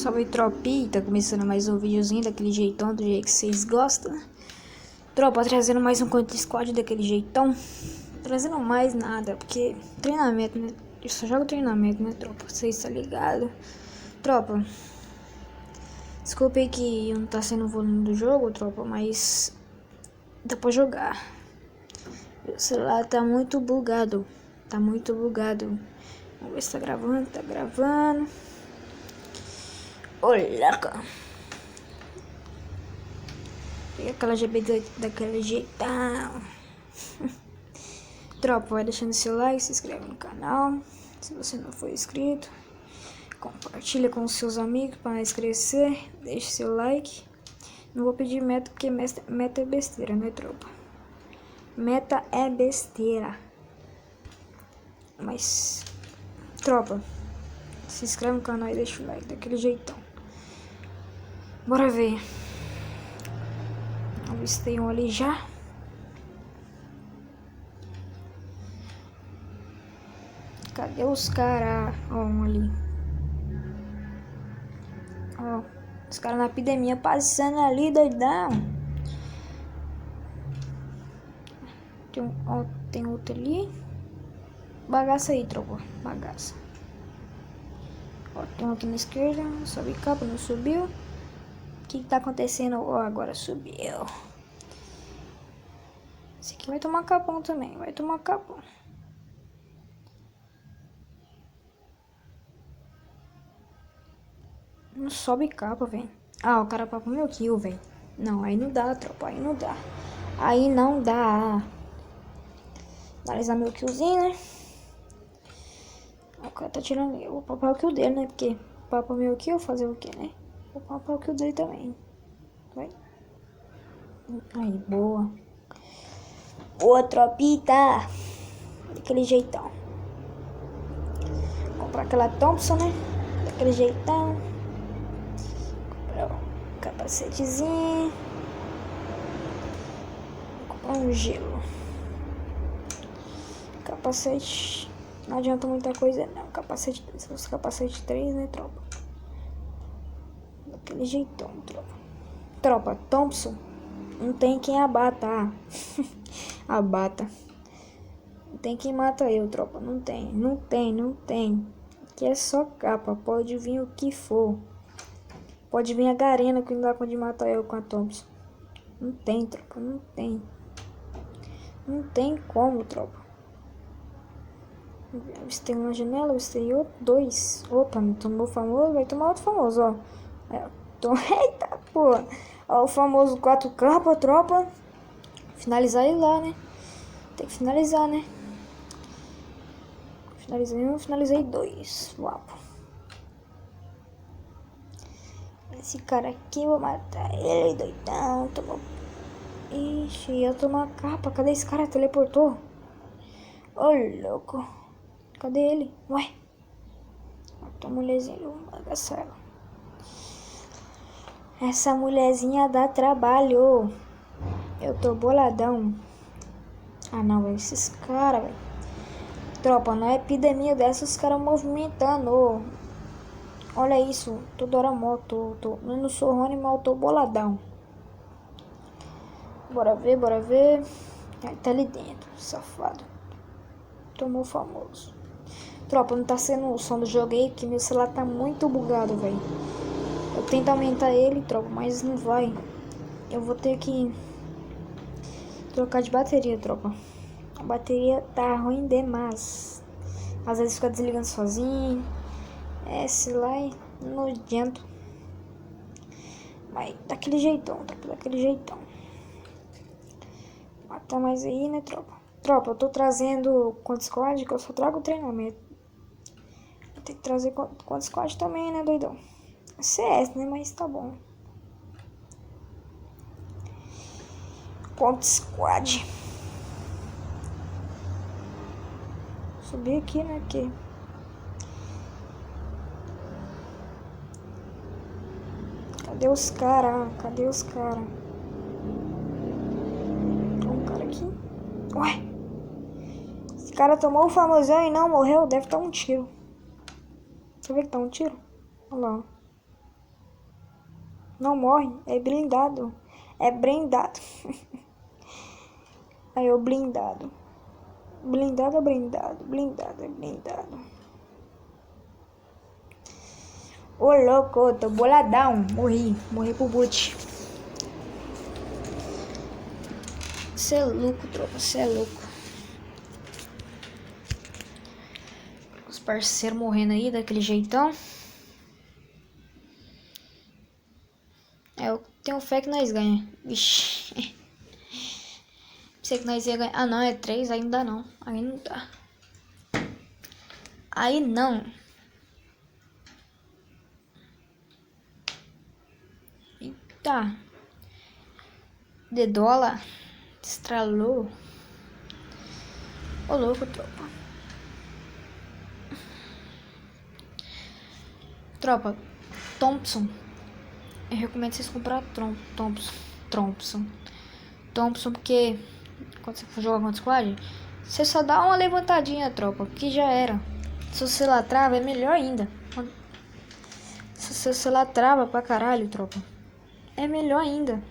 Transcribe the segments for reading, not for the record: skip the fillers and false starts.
Salve tropinha, tá começando mais um videozinho daquele jeitão, do jeito que vocês gostam. Tropa, trazendo mais um Contra Squad daquele jeitão. Trazendo mais nada, porque treinamento, né? Eu só jogo treinamento, né, tropa? Vocês tá ligado? Tropa, desculpa aí que não tá sendo o volume do jogo, tropa, mas dá pra jogar. O celular tá muito bugado. Tá muito bugado. Vamos ver se tá gravando, tá gravando. Olha, cara. Pega aquela GB daquele jeitão. Tropa, vai deixando seu like, se inscreve no canal. Se você não for inscrito, compartilha com seus amigos para nós crescer. Deixe seu like. Não vou pedir meta porque meta é besteira, né, tropa? Meta é besteira. Mas, tropa, se inscreve no canal e deixa o like daquele jeitão. Bora ver. Avistei um ali já. Cadê os caras? Ó, um ali. Ó, os caras na epidemia passando ali, doidão. Tem outro ali. Bagaça aí, tropa. Bagaça. Ó, tem um aqui na esquerda. Sobe capa, não subiu. O que tá acontecendo? Ó, agora subiu. Esse aqui vai tomar capão também. Vai tomar capão. Não sobe capa, velho. Ah, o cara papou meu kill, velho. Não, aí não dá, tropa. Aí não dá. Aí não dá. Analisar meu killzinho, né? O cara tá tirando. Eu vou papar o kill dele, né? Porque papa meu kill, fazer o que, né? Vou papar o kill dele também. Vai. Aí, boa. Boa, tropita. Daquele jeitão. Comprar aquela Thompson, né? Daquele jeitão. Comprar um capacetezinho. Comprar um gelo. Capacete. Não adianta muita coisa, não. Capacete 3. Se fosse capacete 3, né, tropa? Daquele jeitão, tropa. Tropa, Thompson. Não tem quem abata. Abata. Não tem quem mata eu, tropa. Não tem. Não tem, não tem. Aqui é só capa. Pode vir o que for. Pode vir a Garena que não dá conta de matar eu com a Thompson. Não tem, tropa. Não tem. Não tem como, tropa. Avistei uma janela, avistei outro, dois. Opa, me tomou famoso, vai tomar outro famoso, ó. Eita, porra. Ó, o famoso 4K, tropa. Finalizar ele lá, né? Tem que finalizar, né? Finalizei um, finalizei dois. Uau. Esse cara aqui, vou matar ele, doidão. Tomou. Ixi, ia tomar capa. Cadê esse cara? Teleportou. Ô, louco. Cadê ele? Ué. Matou a mulherzinha, vou bagaçar ela. Essa mulherzinha dá trabalho. Eu tô boladão. Ah, não, velho. Esses caras, velho. Tropa, na epidemia dessa, os caras movimentando. Olha isso. Toda hora moto. Eu não sou Rony, mas eu tô boladão. Bora ver, bora ver. Ele tá ali dentro, safado. Tomou famoso. Tropa, não tá sendo o som do jogo aí, porque meu celular tá muito bugado, velho. Eu tento aumentar ele, tropa, mas não vai. Eu vou ter que trocar de bateria, tropa. A bateria tá ruim demais. Às vezes fica desligando sozinho. Esse lá é nojento. Mas daquele jeitão, tropa, daquele jeitão. Matar mais aí, né, tropa? Tropa, eu tô trazendo Contra Squad, que eu só trago treinamento. Tem que trazer Contra Squad também, né, doidão? CS, né? Mas tá bom. Contra Squad. Subir aqui, né? Aqui. Cadê os caras? Cadê os caras? Tem um cara aqui. Ué. Esse cara tomou o famosão e não morreu. Deve estar um tiro. Deixa eu ver que tá um tiro. Olha lá. Não morre. É blindado. É blindado. Aí eu blindado. Blindado é blindado. Blindado é blindado. Ô louco, tô boladão. Morri. Morri pro boot. Cê é louco, tropa. Cê é louco. Os parceiros morrendo aí daquele jeitão. Eu tenho fé que nós ganhamos. Vixe. Pensei que nós ia ganhar. Ah, não, é 3, ainda não. Aí não dá. Aí não. Eita. De dólar. Estralou. Ô louco, tropa. Tropa. Thompson. Eu recomendo vocês comprar Thompson, porque quando você for jogar contra o squad, você só dá uma levantadinha, tropa, que já era. Se o celular trava, é melhor ainda. Se o seu celular trava pra caralho, tropa, é melhor ainda.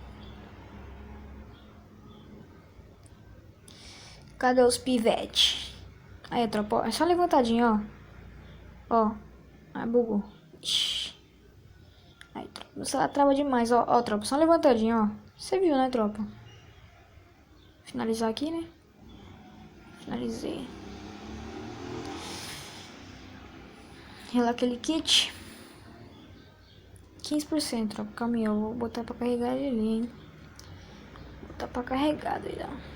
Cadê os pivetes? Aí, tropa, ó, é só levantadinha, ó. Ó, aí bugou. Ixi. Aí, tropa, o celular trava demais, ó, tropa, só levantadinha, ó. Você viu, né, tropa? Finalizar aqui, né? Finalizei. Relar aquele kit. 15%, tropa. Calma aí, eu vou botar pra carregar ele ali, hein? Botar pra carregar, doidão.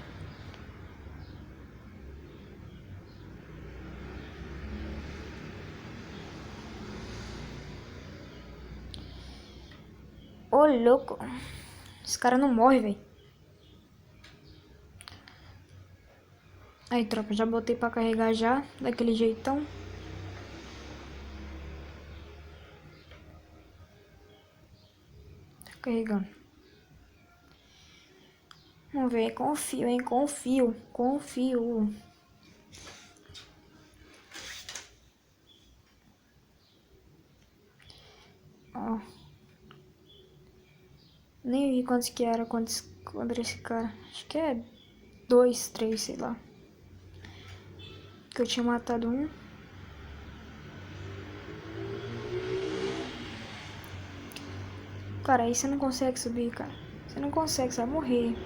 Ô, louco. Esse cara não morre, velho. Aí, tropa, já botei pra carregar já. Daquele jeitão. Tá carregando. Vamos ver, confio, hein? Confio. Ó. Nem vi quantos que era, quando era esse cara. Acho que é 2, 3, sei lá. Que eu tinha matado um. Cara, aí você não consegue subir, cara. Você não consegue, você vai morrer.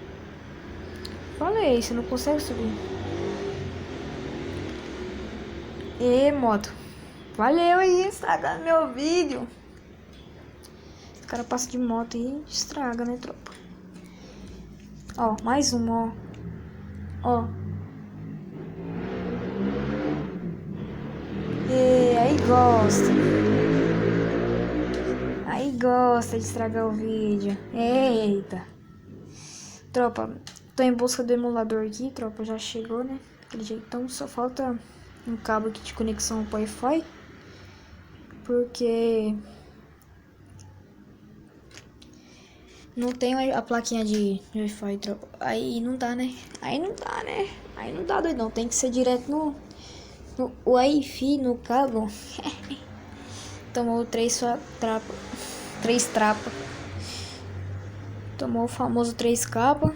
Falei, você não consegue subir. E moto. Valeu aí, estragando meu vídeo. O cara passa de moto e estraga, né, tropa? Ó, mais um, ó. Ó. E aí gosta. Aí gosta de estragar o vídeo. Eita. Tropa, tô em busca do emulador aqui, tropa. Já chegou, né? Aquele jeitão. Só falta um cabo aqui de conexão pro Wi-Fi. Porque não tem a plaquinha de Wi-Fi, tropa. Aí não dá, né? Aí não dá, doidão. Tem que ser direto no Wi-Fi, no cabo. Tomou 3 trapas. Tomou o famoso 3 capas.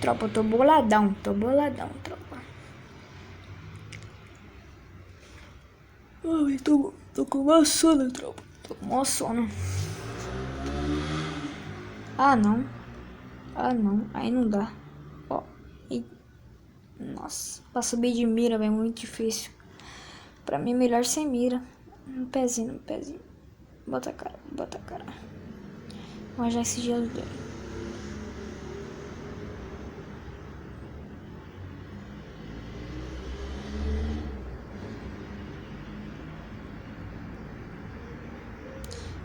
Tropa, eu tô boladão, tropa. Ai, tô com uma sono, tropa. Tô com uma sono. Ah, não. Aí não dá. Ó. E... Nossa, pra subir de mira, velho, é muito difícil. Pra mim é melhor sem mira. No pezinho. Bota a cara. Vou já esse gelo dele.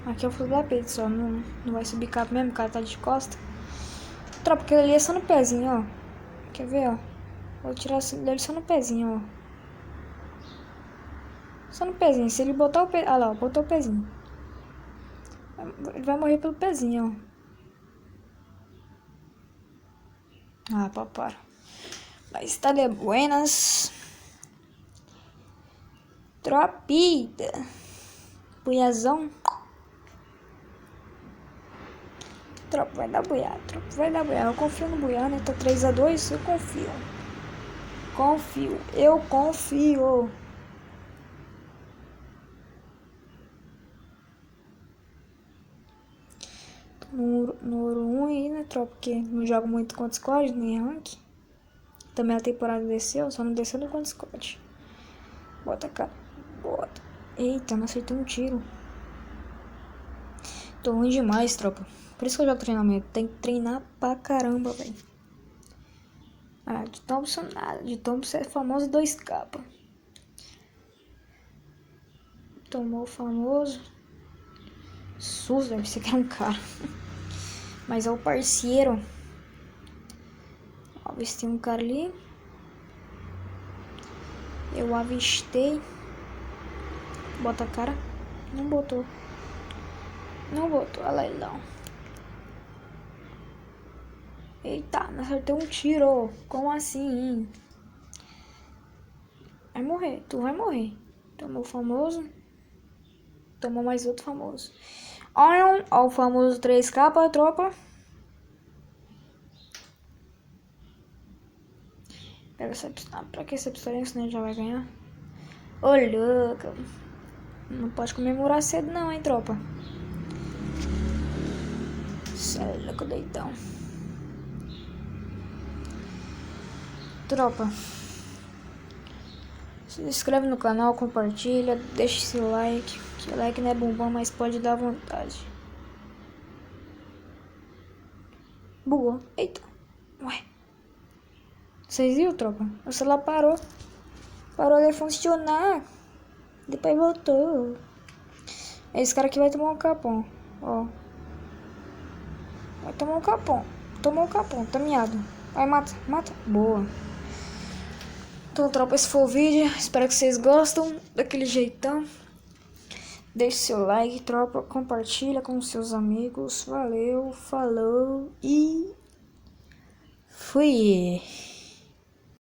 Aqui é o full da peito só, não vai subir capa mesmo, o cara tá de costa. Tropa, porque ali é só no pezinho, ó. Quer ver, ó? Vou tirar dele só no pezinho, ó. Só no pezinho, se ele botar o pezinho... Ah lá, ó, botou o pezinho. Ele vai morrer pelo pezinho, ó. Ah, para. Mas tá de buenas. Tropita. Buiazão. Tropa, vai dar buiá, tropa, vai dar buiá. Eu confio no buiá, né? Tá 3-2, eu confio. Eu confio. No ouro 1 aí, né, tropa? Porque não jogo muito contra squad, nem rank. Também a temporada desceu, só não desceu no contra squad. Bota, cara. Bota. Eita, não acertei um tiro. Tô ruim demais, tropa. Por isso que eu jogo treinamento. Tem que treinar pra caramba, velho. Ah, de Thompson nada. De Thompson é famoso 2K. Tomou o famoso. SUS, deve ser que era um cara. Mas é o parceiro. Ó, ver se tem um cara ali. Eu avistei. Bota a cara. Não botou. Não botou. Olha lá ele não. Eita, não acertei um tiro. Como assim? Vai morrer. Tu vai morrer. Tomou o famoso. Tomou mais outro famoso. Olha o famoso 3K, tropa. Pega essa pistola. Pra que essa pistolinha? Senão já vai ganhar. Ô, louca. Não pode comemorar cedo não, hein, tropa. Cê é louco, deitão. Tropa. Se inscreve no canal, compartilha, deixa seu like. Que o like não é bombom, mas pode dar vontade. Bugou. Eita. Ué. Vocês viram, tropa? O celular parou. Parou de funcionar. Depois voltou. Esse cara aqui vai tomar um capão. Ó. Vai tomar um capão. Tomou um capão. Tá miado. Vai, mata. Mata. Boa. Então, tropa, esse foi o vídeo. Espero que vocês gostem daquele jeitão. Deixe seu like, tropa. Compartilha com seus amigos. Valeu, falou e fui.